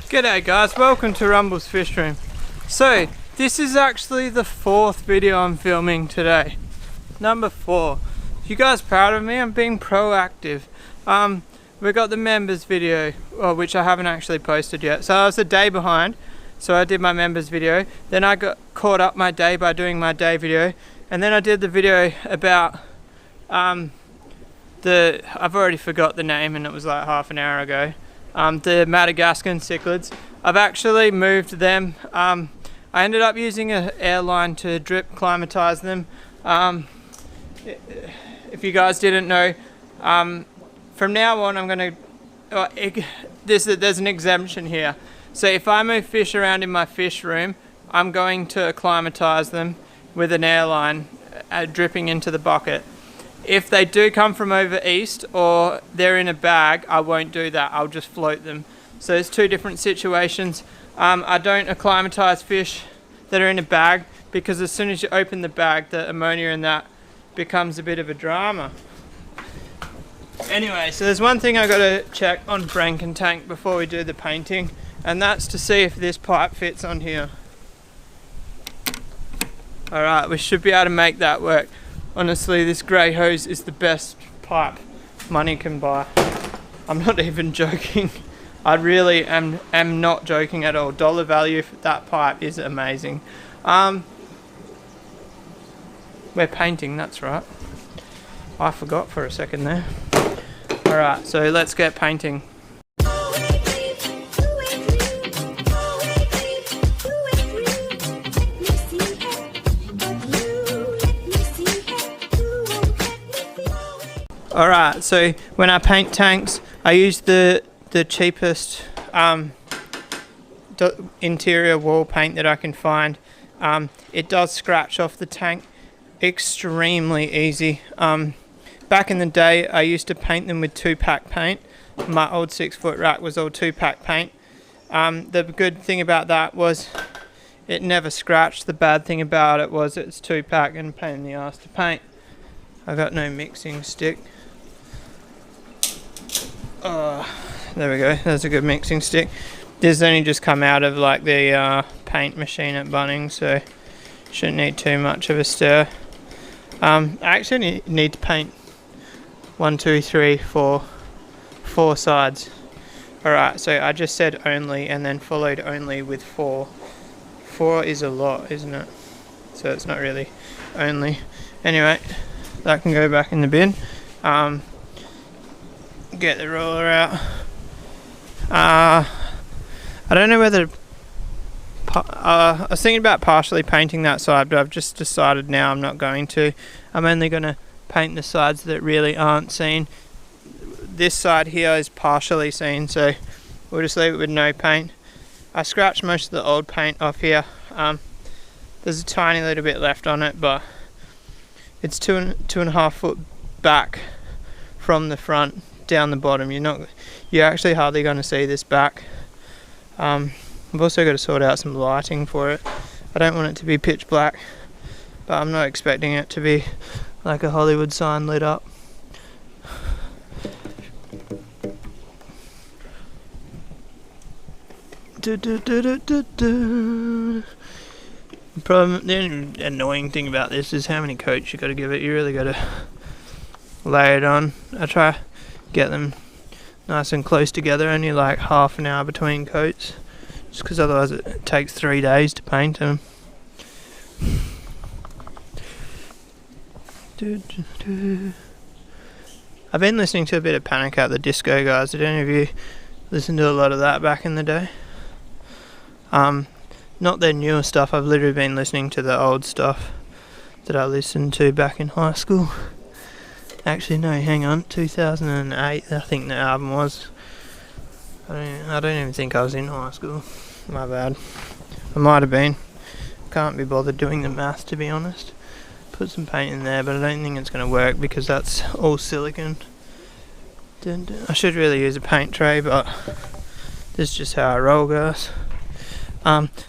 G'day guys, welcome to Rumble's Fish Room. So, this is actually the 4th video I'm filming today. Number 4. You guys proud of me? I'm being proactive. We got the members video, which I haven't actually posted yet. So I was a day behind, so I did my members video. Then I got caught up my day by doing my day video. And then I did the video about I've already forgot the name and it was like half an hour ago. The Madagascan cichlids. I've actually moved them. I ended up using an airline to drip climatize them. If you guys didn't know, from now on I'm going to, there's an exemption here. So if I move fish around in my fish room, I'm going to acclimatize them with an airline dripping into the bucket. If they do come from over east or they're in a bag, I won't do that. I'll just float them. So there's two different situations. I don't acclimatize fish that are in a bag because as soon as you open the bag, the ammonia in that becomes a bit of a drama. Anyway, so there's one thing I got to check on Frankentank before we do the painting, and that's to see if this pipe fits on here. Alright, we should be able to make that work. Honestly, this grey hose is the best pipe money can buy. I'm not even joking. I really am not joking at all. Dollar value for that pipe is amazing. We're painting, that's right. I forgot for a second there. Alright, so let's get painting. Alright, so when I paint tanks, I use the cheapest interior wall paint that I can find. It does scratch off the tank extremely easy. Back in the day, I used to paint them with 2-pack paint. My old 6-foot rack was all 2-pack paint. The good thing about that was it never scratched. The bad thing about it was it's 2-pack and a pain in the ass to paint. I got no mixing stick. There we go, that's a good mixing stick. This only just come out of like the paint machine at Bunnings, so shouldn't need too much of a stir. I actually need to paint 1, 2, 3, 4 sides. Alright, so I just said only and then followed only with 4. 4 is a lot, isn't it? So it's not really only. Anyway, that can go back in the bin. Get the roller out. I don't know whether I was thinking about partially painting that side, but I've just decided now I'm not going to. I'm only going to paint the sides that really aren't seen. This side here is partially seen, so we'll just leave it with no paint. I scratched most of the old paint off here. There's a tiny little bit left on it, but it's 2.5 foot back from the front down the bottom. You're actually hardly going to see this back. I've also got to sort out some lighting for it. I don't want it to be pitch black, but I'm not expecting it to be like a Hollywood sign lit up. The only annoying thing about this is how many coats you got to give it. You really got to lay it on. I try get them nice and close together, only like half an hour between coats, just because otherwise it takes 3 days to paint them. I've been listening to a bit of Panic at the Disco, guys. Did any of you listen to a lot of that back in the day? Not their newer stuff. I've literally been listening to the old stuff that I listened to back in high school. Actually, no, hang on, 2008 I think the album was. I don't even think I was in high school. My bad. I might have been. Can't be bothered doing the math, to be honest. Put some paint in there, but I don't think it's going to work because that's all silicone. I should really use a paint tray, but this is just how I roll, guys.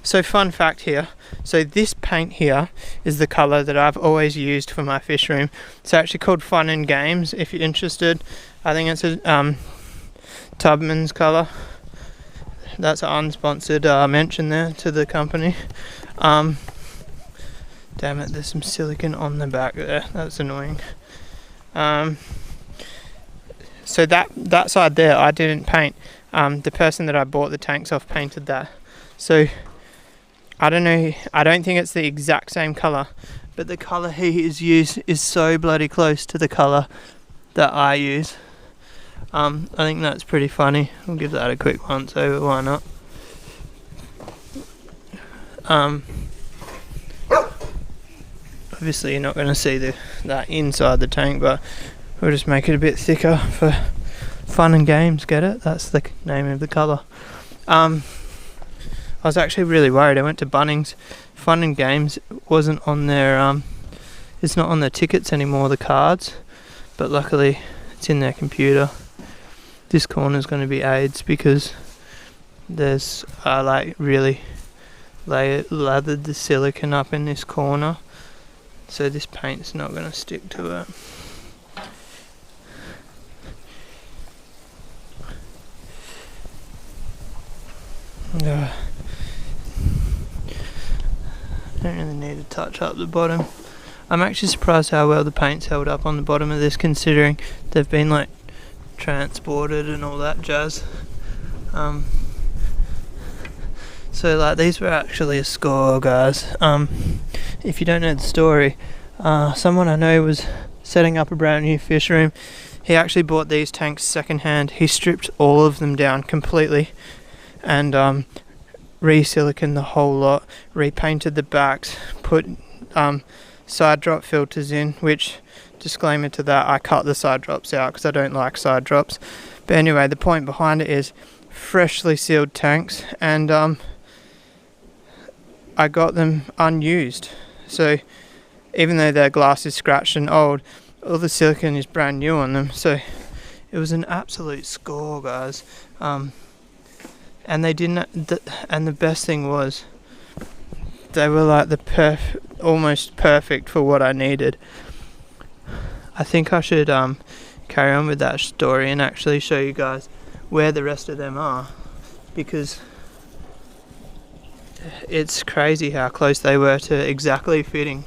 So fun fact here, so this paint here is the colour that I've always used for my fish room. It's actually called Fun and Games, if you're interested. I think it's a Tubman's colour. that's an unsponsored mention there to the company. Damn it, there's some silicone on the back there, that's annoying. So that side there I didn't paint. The person that I bought the tanks off painted that. So I don't know, I don't think it's the exact same colour, but the colour he has used is so bloody close to the colour that I use. I think that's pretty funny. I'll give that a quick once over, why not? Obviously you're not going to see that inside the tank, but we'll just make it a bit thicker for fun and games, get it? That's the name of the colour. I was actually really worried. I went to Bunnings. Fun and Games wasn't on their, it's not on their tickets anymore, the cards, but luckily it's in their computer. This corner is going to be AIDS because there's, like, really lathered the silicone up in this corner, so this paint's not going to stick to it. Don't really need to touch up the bottom. I'm actually surprised how well the paint's held up on the bottom of this, considering they've been like transported and all that jazz. So like these were actually a score, guys. If you don't know the story, someone I know was setting up a brand new fish room. He actually bought these tanks secondhand. He stripped all of them down completely and re-siliconed the whole lot, repainted the backs, put side drop filters in, which, disclaimer to that, I cut the side drops out because I don't like side drops. But anyway, the point behind it is freshly sealed tanks, and I got them unused. So even though their glass is scratched and old, all the silicone is brand new on them. So it was an absolute score, guys. And they didn't, and the best thing was, they were like the almost perfect for what I needed. I think I should carry on with that story and actually show you guys where the rest of them are, because it's crazy how close they were to exactly fitting.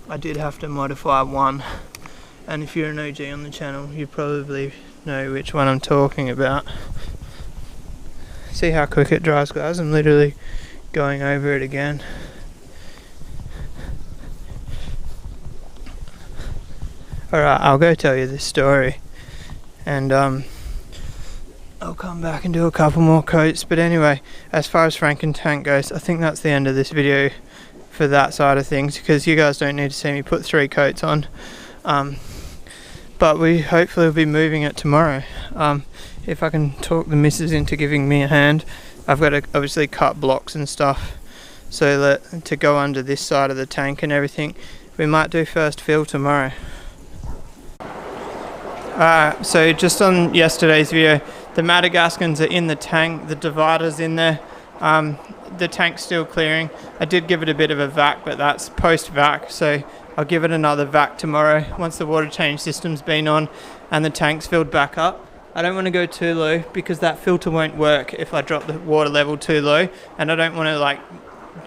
I did have to modify one, and if you're an OG on the channel, you probably know which one I'm talking about. See how quick it dries, guys? I'm literally going over it again. Alright, I'll go tell you this story, and I'll come back and do a couple more coats. But anyway, as far as Frankentank goes, I think that's the end of this video for that side of things, because you guys don't need to see me put 3 coats on. But we hopefully will be moving it tomorrow. If I can talk the missus into giving me a hand. I've got to obviously cut blocks and stuff so that to go under this side of the tank and everything. We might do first fill tomorrow. So just on yesterday's video, the Madagascans are in the tank, the divider's in there, the tank's still clearing. I did give it a bit of a vac, but that's post-vac, so I'll give it another vac tomorrow once the water change system's been on and the tank's filled back up. I don't want to go too low because that filter won't work if I drop the water level too low, and I don't want to like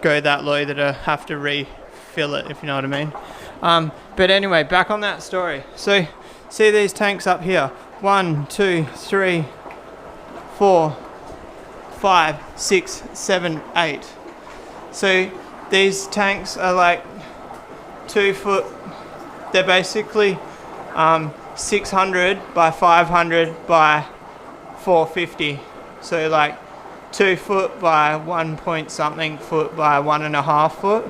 go that low that I have to refill it, if you know what I mean. But anyway, back on that story. So see these tanks up here, 1, 2, 3, 4, 5, 6, 7, 8. So these tanks are like 2 foot, they're basically 600 by 500 by 450, so like 2 foot by 1 point something foot by 1.5 foot.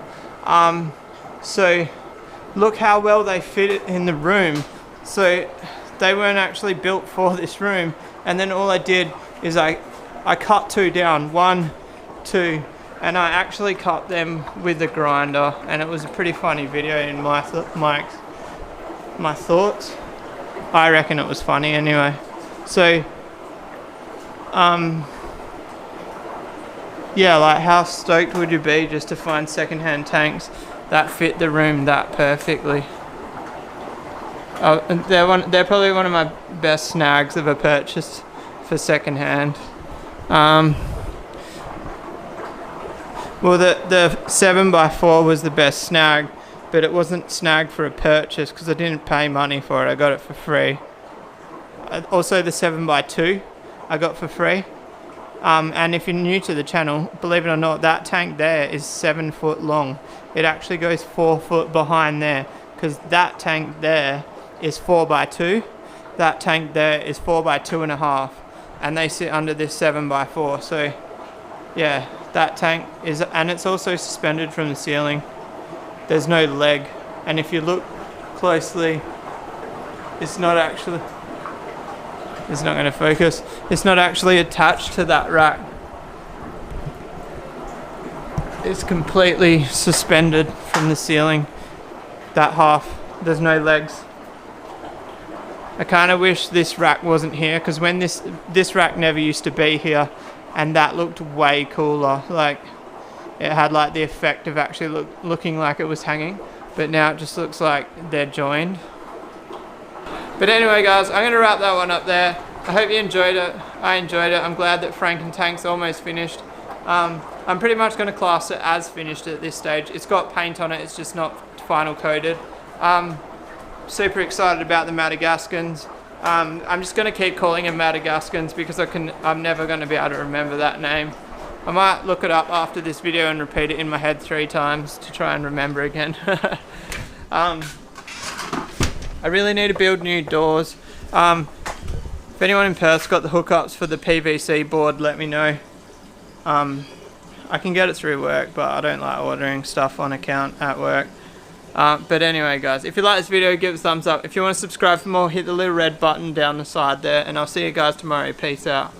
So look how well they fit in the room. So they weren't actually built for this room, and then all I did is I cut 2 down, 1, 2, and I actually cut them with a grinder, and it was a pretty funny video in my thoughts. I reckon it was funny anyway. So yeah, like how stoked would you be just to find secondhand tanks that fit the room that perfectly? They're probably one of my best snags of a purchase for secondhand. Well, the 7x4 was the best snag, but it wasn't snagged for a purchase because I didn't pay money for it. I got it for free. Also, the 7x2 I got for free. And if you're new to the channel, believe it or not, that tank there is 7 foot long. It actually goes 4 foot behind there, because that tank there is 4x2. That tank there is 4x2.5, and they sit under this 7x4. So yeah, that tank is, and it's also suspended from the ceiling. There's no leg, and if you look closely, it's not actually, it's not going to focus, it's not actually attached to that rack. It's completely suspended from the ceiling, that half. There's no legs. I kind of wish this rack wasn't here, because when this rack never used to be here, and that looked way cooler. Like, it had like the effect of actually looking like it was hanging, but now it just looks like they're joined. But anyway guys, I'm going to wrap that one up there. I hope you enjoyed it. I enjoyed it. I'm glad that Frankentank's almost finished. I'm pretty much going to class it as finished at this stage. It's got paint on it, it's just not final coated. Super excited about the Madagascans. I'm just going to keep calling them Madagascans because I'm never going to be able to remember that name. I might look it up after this video and repeat it in my head 3 times to try and remember again. I really need to build new doors. If anyone in Perth's got the hookups for the PVC board, let me know. I can get it through work, but I don't like ordering stuff on account at work. But anyway guys, if you like this video, give it a thumbs up. If you want to subscribe for more, hit the little red button down the side there, and I'll see you guys tomorrow. Peace out.